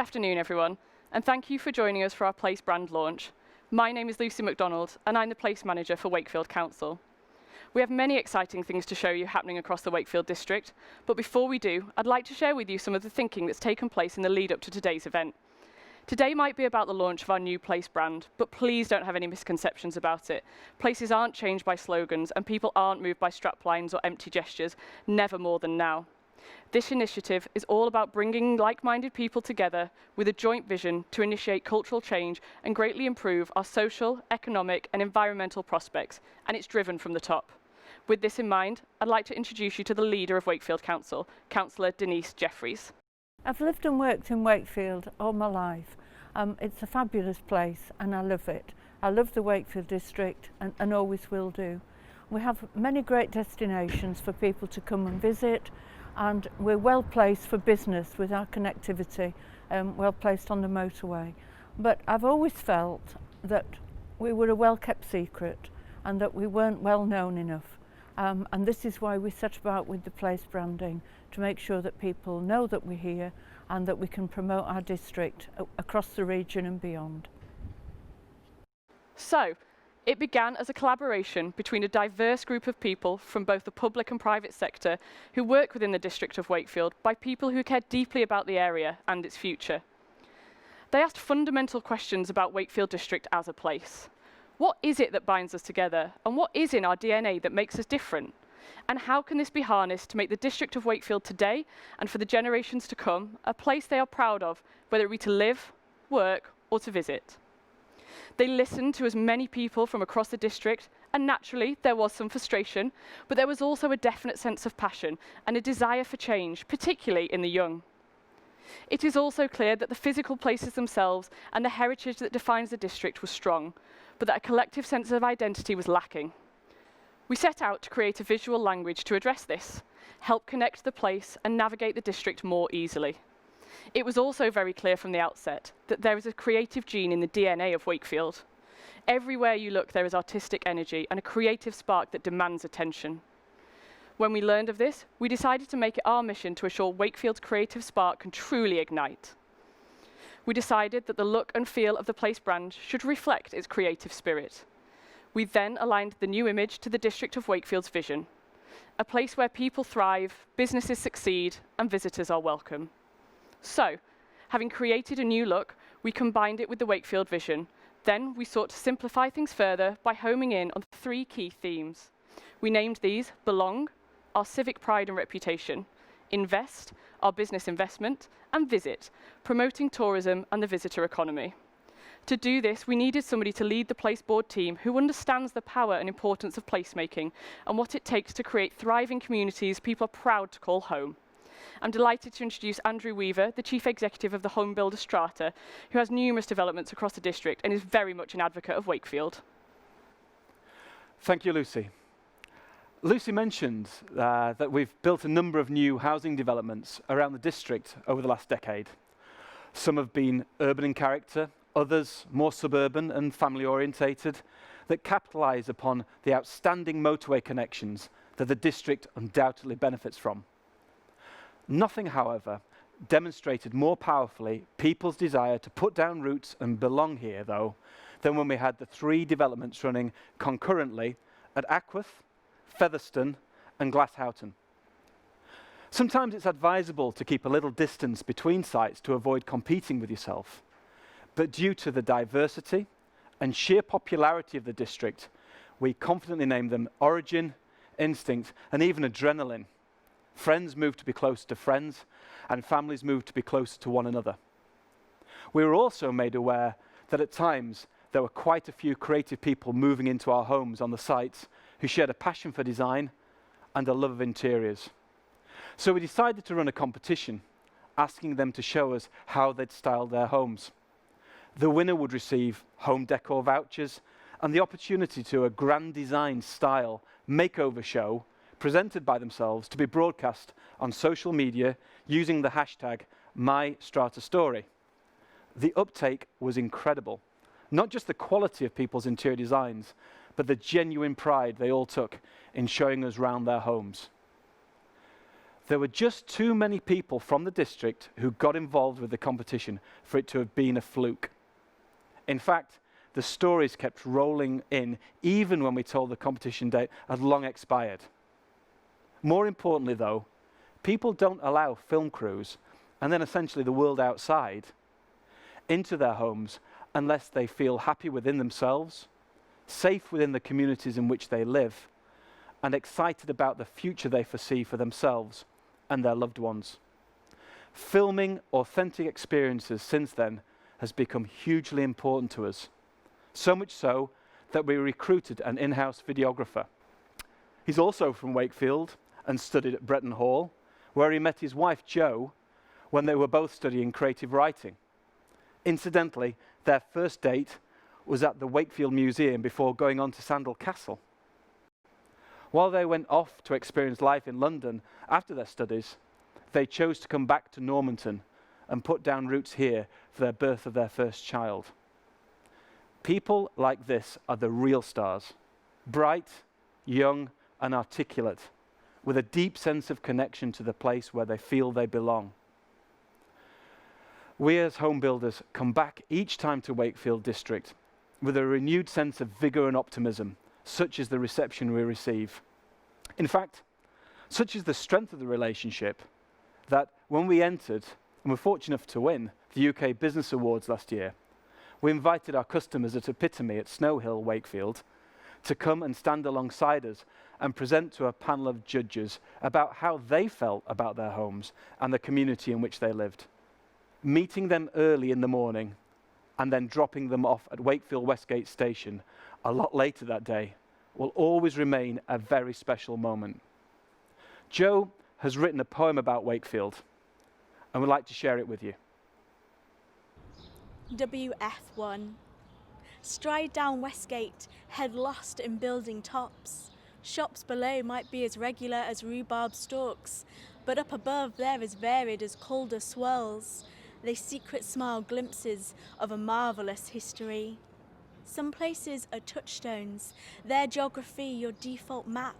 afternoon, everyone, and thank you for joining us for our Place Brand Launch. My name is Lucy McDonald, and I'm the Place Manager for Wakefield Council. We have many exciting things to show you happening across the Wakefield district, but before we do, I'd like to share with you some of the thinking that's taken place in the lead up to today's event. Today might be about the launch of our new Place brand, but please don't have any misconceptions about it. Places aren't changed by slogans, and people aren't moved by straplines or empty gestures, never more than now. This initiative is all about bringing like-minded people together with a joint vision to initiate cultural change and greatly improve our social, economic and environmental prospects, and it's driven from the top. With this in mind, I'd like to introduce you to the leader of Wakefield Council, Councillor Denise Jeffries. I've lived and worked in Wakefield all my life. It's a fabulous place and I love it. I love the Wakefield district and always will do. We have many great destinations for people to come and visit, and we're well placed for business with our connectivity, well placed on the motorway. But I've always felt that we were a well kept secret and that we weren't well known enough. And this is why we set about with the place branding, to make sure that people know that we're here and that we can promote our district across the region and beyond. So, it began as a collaboration between a diverse group of people from both the public and private sector who work within the district of Wakefield by people who care deeply about the area and its future. They asked fundamental questions about Wakefield district as a place. What is it that binds us together, and what is in our DNA that makes us different? And how can this be harnessed to make the district of Wakefield today and for the generations to come a place they are proud of, whether it be to live, work or to visit? They listened to as many people from across the district, and naturally there was some frustration, but there was also a definite sense of passion and a desire for change, particularly in the young. It is also clear that the physical places themselves and the heritage that defines the district was strong, but that a collective sense of identity was lacking. We set out to create a visual language to address this, help connect the place and navigate the district more easily. It was also very clear from the outset that there is a creative gene in the DNA of Wakefield. Everywhere you look, there is artistic energy and a creative spark that demands attention. When we learned of this, we decided to make it our mission to assure Wakefield's creative spark can truly ignite. We decided that the look and feel of the place brand should reflect its creative spirit. We then aligned the new image to the district of Wakefield's vision, a place where people thrive, businesses succeed, and visitors are welcome. So, having created a new look, we combined it with the Wakefield vision. Then we sought to simplify things further by homing in on 3 key themes. We named these Belong, our civic pride and reputation, Invest, our business investment, and Visit, promoting tourism and the visitor economy. To do this, we needed somebody to lead the place board team who understands the power and importance of placemaking and what it takes to create thriving communities people are proud to call home. I'm delighted to introduce Andrew Weaver, the Chief Executive of the home builder Strata, who has numerous developments across the district and is very much an advocate of Wakefield. Thank you, Lucy. Lucy mentioned that we've built a number of new housing developments around the district over the last decade. Some have been urban in character, others more suburban and family orientated, that capitalise upon the outstanding motorway connections that the district undoubtedly benefits from. Nothing, however, demonstrated more powerfully people's desire to put down roots and belong here, though, than when we had the 3 developments running concurrently at Ackworth, Featherstone and Glasshoughton. Sometimes it's advisable to keep a little distance between sites to avoid competing with yourself, but due to the diversity and sheer popularity of the district, we confidently named them Origin, Instinct and even Adrenaline. Friends moved to be closer to friends, and families moved to be closer to one another. We were also made aware that at times there were quite a few creative people moving into our homes on the sites who shared a passion for design and a love of interiors. So we decided to run a competition, asking them to show us how they'd styled their homes. The winner would receive home decor vouchers and the opportunity to a grand design style makeover show presented by themselves to be broadcast on social media using the hashtag #MyStrataStory. The uptake was incredible. Not just the quality of people's interior designs, but the genuine pride they all took in showing us round their homes. There were just too many people from the district who got involved with the competition for it to have been a fluke. In fact, the stories kept rolling in even when we told the competition date had long expired. More importantly though, people don't allow film crews, and then essentially the world outside, into their homes unless they feel happy within themselves, safe within the communities in which they live, and excited about the future they foresee for themselves and their loved ones. Filming authentic experiences since then has become hugely important to us. So much so that we recruited an in-house videographer. He's also from Wakefield and studied at Bretton Hall, where he met his wife Jo when they were both studying creative writing. Incidentally, their first date was at the Wakefield Museum before going on to Sandal Castle. While they went off to experience life in London after their studies, they chose to come back to Normanton and put down roots here for the birth of their first child. People like this are the real stars, bright, young, and articulate, with a deep sense of connection to the place where they feel they belong. We as home builders come back each time to Wakefield District with a renewed sense of vigour and optimism, such is the reception we receive. In fact, such is the strength of the relationship that when we entered, and were fortunate enough to win, the UK Business Awards last year, we invited our customers at Epitome at Snow Hill, Wakefield, to come and stand alongside us and present to a panel of judges about how they felt about their homes and the community in which they lived. Meeting them early in the morning and then dropping them off at Wakefield Westgate Station a lot later that day will always remain a very special moment. Jo has written a poem about Wakefield and would like to share it with you. WF1. Stride down Westgate, head lost in building tops. Shops below might be as regular as rhubarb stalks, but up above they're as varied as Cllr swirls. They secret smile glimpses of a marvellous history. Some places are touchstones, their geography your default map.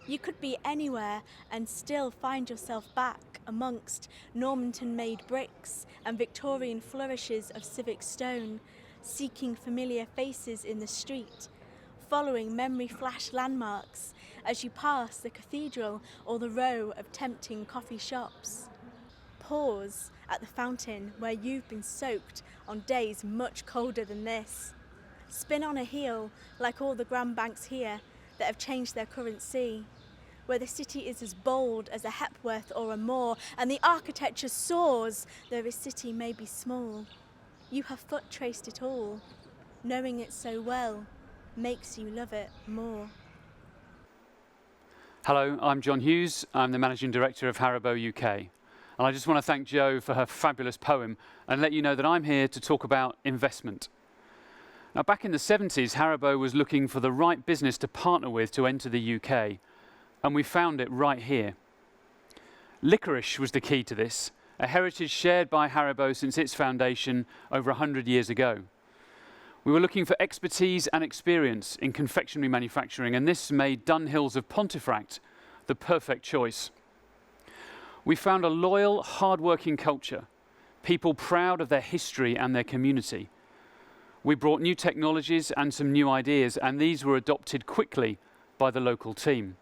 You could be anywhere and still find yourself back amongst Normanton-made bricks and Victorian flourishes of civic stone, seeking familiar faces in the street, following memory-flash landmarks as you pass the cathedral or the row of tempting coffee shops. Pause at the fountain where you've been soaked on days much colder than this. Spin on a heel like all the grand banks here that have changed their currency, where the city is as bold as a Hepworth or a Moore, and the architecture soars, though the city may be small. You have foot traced it all. Knowing it so well makes you love it more. Hello, I'm John Hughes. I'm the Managing Director of Haribo UK. And I just want to thank Jo for her fabulous poem and let you know that I'm here to talk about investment. Now, back in the 70s, Haribo was looking for the right business to partner with to enter the UK, and we found it right here. Licorice was the key to this, a heritage shared by Haribo since its foundation over 100 years ago. We were looking for expertise and experience in confectionery manufacturing, and this made Dunhills of Pontefract the perfect choice. We found a loyal, hard-working culture, people proud of their history and their community. We brought new technologies and some new ideas, and these were adopted quickly by the local team.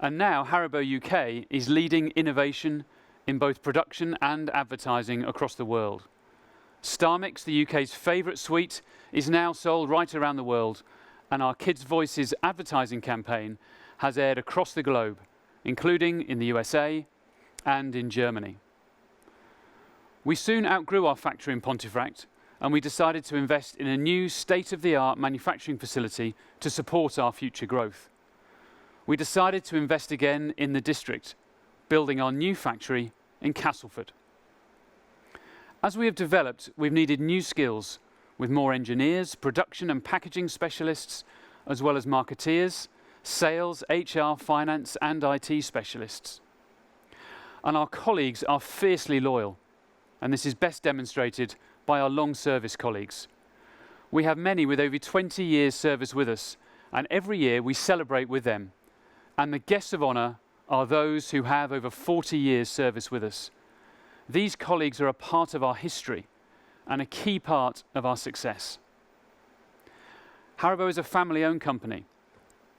And now Haribo UK is leading innovation in both production and advertising across the world. Starmix, the UK's favourite sweet, is now sold right around the world, and our Kids' Voices advertising campaign has aired across the globe, including in the USA and in Germany. We soon outgrew our factory in Pontefract, and we decided to invest in a new state-of-the-art manufacturing facility to support our future growth. We decided to invest again in the district, building our new factory in Castleford. As we have developed, we've needed new skills with more engineers, production and packaging specialists, as well as marketeers, sales, HR, finance and IT specialists. And our colleagues are fiercely loyal, and this is best demonstrated by our long service colleagues. We have many with over 20 years service with us, and every year we celebrate with them. And the guests of honour are those who have over 40 years service with us. These colleagues are a part of our history and a key part of our success. Haribo is a family-owned company.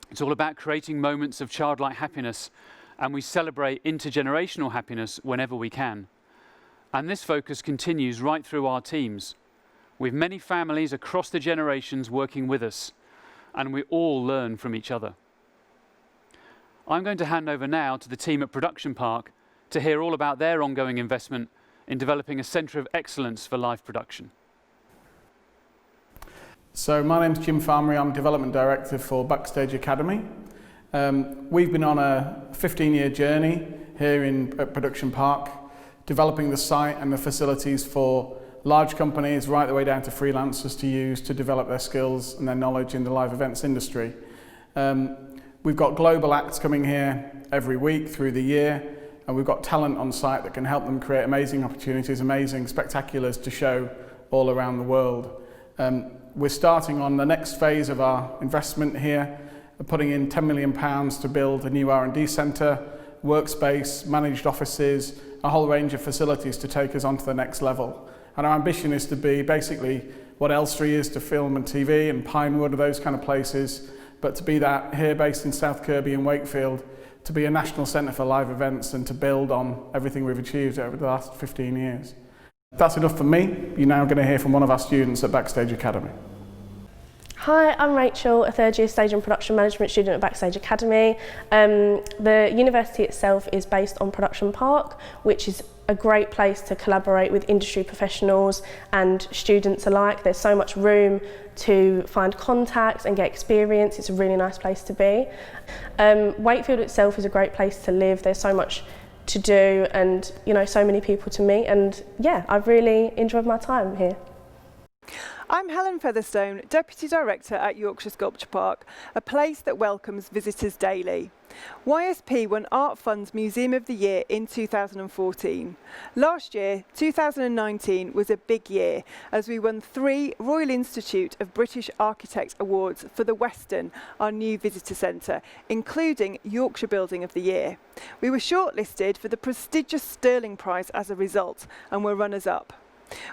It's all about creating moments of childlike happiness, and we celebrate intergenerational happiness whenever we can. And this focus continues right through our teams, with many families across the generations working with us, and we all learn from each other. I'm going to hand over now to the team at Production Park to hear all about their ongoing investment in developing a centre of excellence for live production. So my name's Jim Farmery, I'm Development Director for Backstage Academy. We've been on a 15-year journey here at Production Park, developing the site and the facilities for large companies right the way down to freelancers to use to develop their skills and their knowledge in the live events industry. We've got global acts coming here every week through the year, and we've got talent on site that can help them create amazing opportunities, amazing spectaculars to show all around the world. We're starting on the next phase of our investment here, putting in £10 million to build a new R&D centre, workspace, managed offices, a whole range of facilities to take us on to the next level. And our ambition is to be basically what Elstree is to film and TV and Pinewood and those kind of places, but to be that here based in South Kirby and Wakefield, to be a national centre for live events and to build on everything we've achieved over the last 15 years. That's enough for me. You're now going to hear from one of our students at Backstage Academy. Hi, I'm Rachel, a third year stage and production management student at Backstage Academy. The university itself is based on Production Park, which is a great place to collaborate with industry professionals and students alike. There's so much room to find contacts and get experience. It's a really nice place to be. Wakefield itself is a great place to live. There's so much to do and so many people to meet, and yeah, I've really enjoyed my time here. I'm Helen Featherstone, Deputy Director at Yorkshire Sculpture Park, a place that welcomes visitors daily. YSP won Art Fund's Museum of the Year in 2014. Last year, 2019, was a big year as we won 3 Royal Institute of British Architects Awards for the Weston, our new visitor centre, including Yorkshire Building of the Year. We were shortlisted for the prestigious Sterling Prize as a result and were runners-up.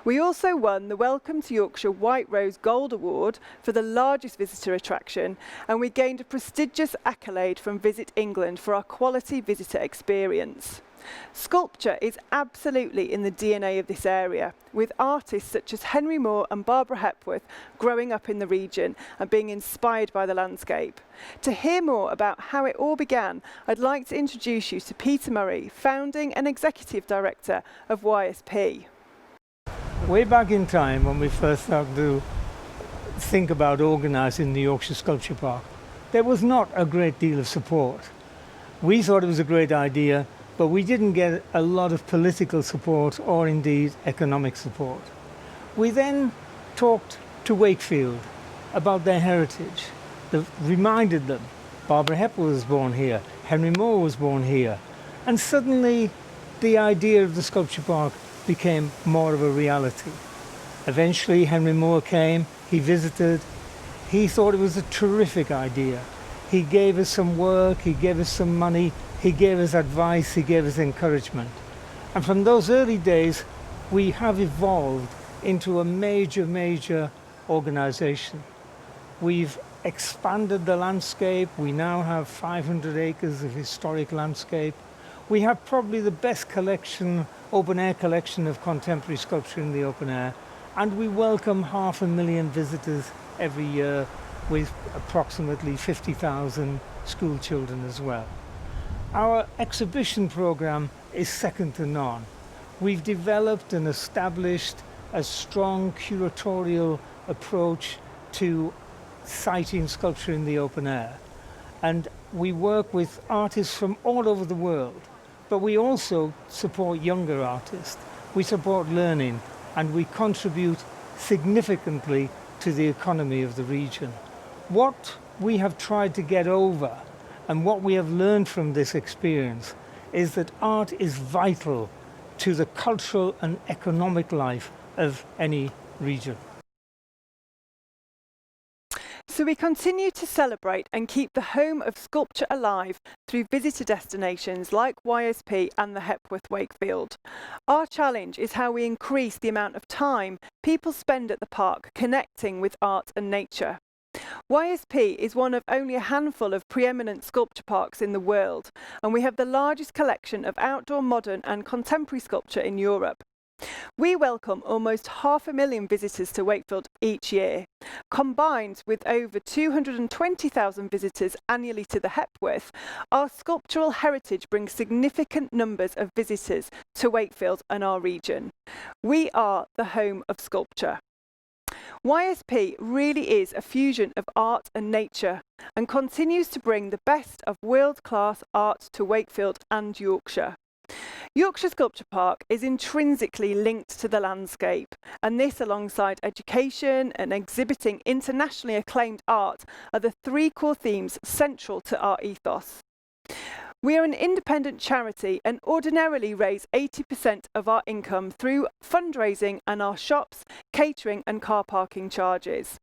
We also won the Welcome to Yorkshire White Rose Gold Award for the largest visitor attraction, and we gained a prestigious accolade from Visit England for our quality visitor experience. Sculpture is absolutely in the DNA of this area, with artists such as Henry Moore and Barbara Hepworth growing up in the region and being inspired by the landscape. To hear more about how it all began, I'd like to introduce you to Peter Murray, Founding and Executive Director of YSP. Way back in time, when we first started to think about organising the Yorkshire Sculpture Park, there was not a great deal of support. We thought it was a great idea, but we didn't get a lot of political support or indeed economic support. We then talked to Wakefield about their heritage, reminded them Barbara Hepworth was born here, Henry Moore was born here, and suddenly the idea of the Sculpture Park became more of a reality. Eventually Henry Moore came, he visited, he thought it was a terrific idea. He gave us some work, he gave us some money, he gave us advice, he gave us encouragement. And from those early days, we have evolved into a major organisation. We've expanded the landscape, we now have 500 acres of historic landscape. We have probably the best collection, open-air collection of contemporary sculpture in the open air, and we welcome 500,000 visitors every year with approximately 50,000 school children as well. Our exhibition programme is second to none. We've developed and established a strong curatorial approach to siting sculpture in the open air, and we work with artists from all over the world. But we also support younger artists, we support learning, and we contribute significantly to the economy of the region. What we have tried to get over and what we have learned from this experience is that art is vital to the cultural and economic life of any region. So we continue to celebrate and keep the home of sculpture alive through visitor destinations like YSP and the Hepworth Wakefield. Our challenge is how we increase the amount of time people spend at the park connecting with art and nature. YSP is one of only a handful of preeminent sculpture parks in the world, and we have the largest collection of outdoor modern and contemporary sculpture in Europe. We welcome almost 500,000 visitors to Wakefield each year. Combined with over 220,000 visitors annually to the Hepworth, our sculptural heritage brings significant numbers of visitors to Wakefield and our region. We are the home of sculpture. YSP really is a fusion of art and nature and continues to bring the best of world-class art to Wakefield and Yorkshire. Yorkshire Sculpture Park is intrinsically linked to the landscape, and this, alongside education and exhibiting internationally acclaimed art, are the three core themes central to our ethos. We are an independent charity and ordinarily raise 80% of our income through fundraising and our shops, catering and car parking charges.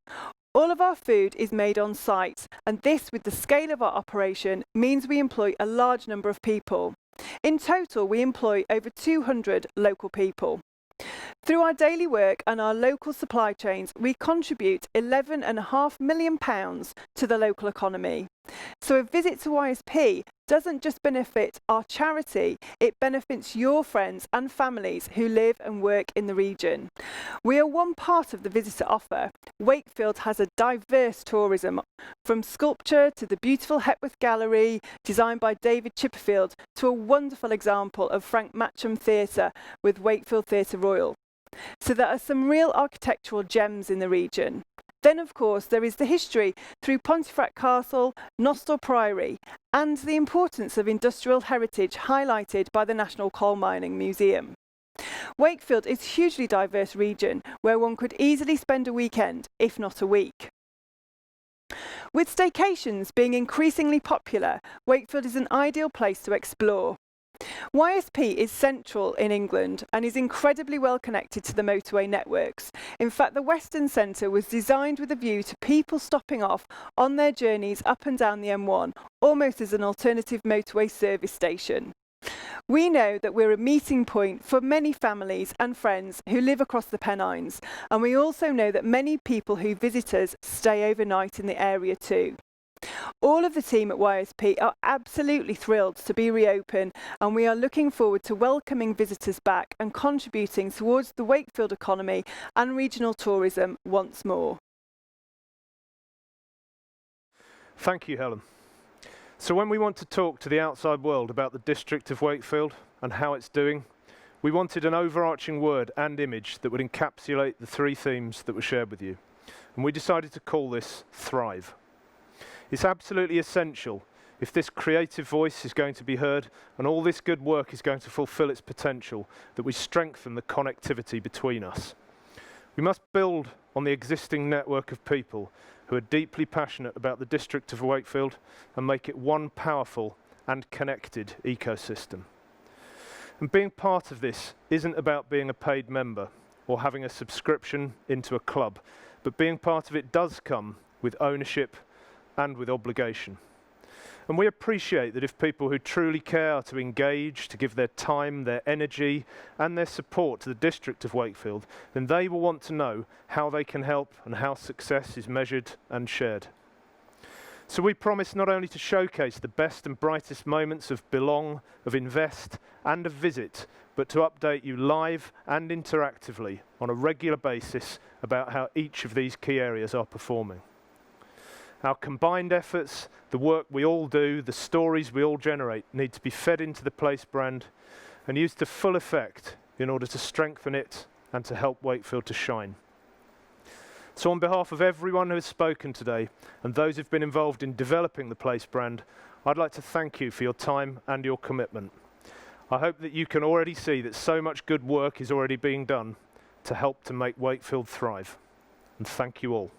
All of our food is made on site, and this, with the scale of our operation, means we employ a large number of people. In total, we employ over 200 local people. Through our daily work and our local supply chains, we contribute £11.5 million to the local economy. So a visit to YSP doesn't just benefit our charity, it benefits your friends and families who live and work in the region. We are one part of the visitor offer. Wakefield has a diverse tourism, from sculpture to the beautiful Hepworth Gallery, designed by David Chipperfield, to a wonderful example of Frank Matcham Theatre with Wakefield Theatre Royal. So there are some real architectural gems in the region. Then, of course, there is the history through Pontefract Castle, Nostell Priory, and the importance of industrial heritage highlighted by the National Coal Mining Museum. Wakefield is a hugely diverse region where one could easily spend a weekend, if not a week. With staycations being increasingly popular, Wakefield is an ideal place to explore. YSP is central in England and is incredibly well connected to the motorway networks. In fact, the Western Centre was designed with a view to people stopping off on their journeys up and down the M1, almost as an alternative motorway service station. We know that we're a meeting point for many families and friends who live across the Pennines, and we also know that many people who visit us stay overnight in the area too. All of the team at YSP are absolutely thrilled to be reopened, and we are looking forward to welcoming visitors back and contributing towards the Wakefield economy and regional tourism once more. Thank you, Helen. So when we want to talk to the outside world about the district of Wakefield and how it's doing, we wanted an overarching word and image that would encapsulate the three themes that were shared with you. And we decided to call this Thrive. It's absolutely essential, if this creative voice is going to be heard and all this good work is going to fulfill its potential, that we strengthen the connectivity between us. We must build on the existing network of people who are deeply passionate about the district of Wakefield and make it one powerful and connected ecosystem. And being part of this isn't about being a paid member or having a subscription into a club, but being part of it does come with ownership and with obligation. And we appreciate that if people who truly care are to engage, to give their time, their energy and their support to the district of Wakefield, then they will want to know how they can help and how success is measured and shared. So we promise not only to showcase the best and brightest moments of belong, of invest and of visit, but to update you live and interactively on a regular basis about how each of these key areas are performing. Our combined efforts, the work we all do, the stories we all generate need to be fed into the Place brand and used to full effect in order to strengthen it and to help Wakefield to shine. So on behalf of everyone who has spoken today and those who've been involved in developing the Place brand, I'd like to thank you for your time and your commitment. I hope that you can already see that so much good work is already being done to help to make Wakefield thrive. And thank you all.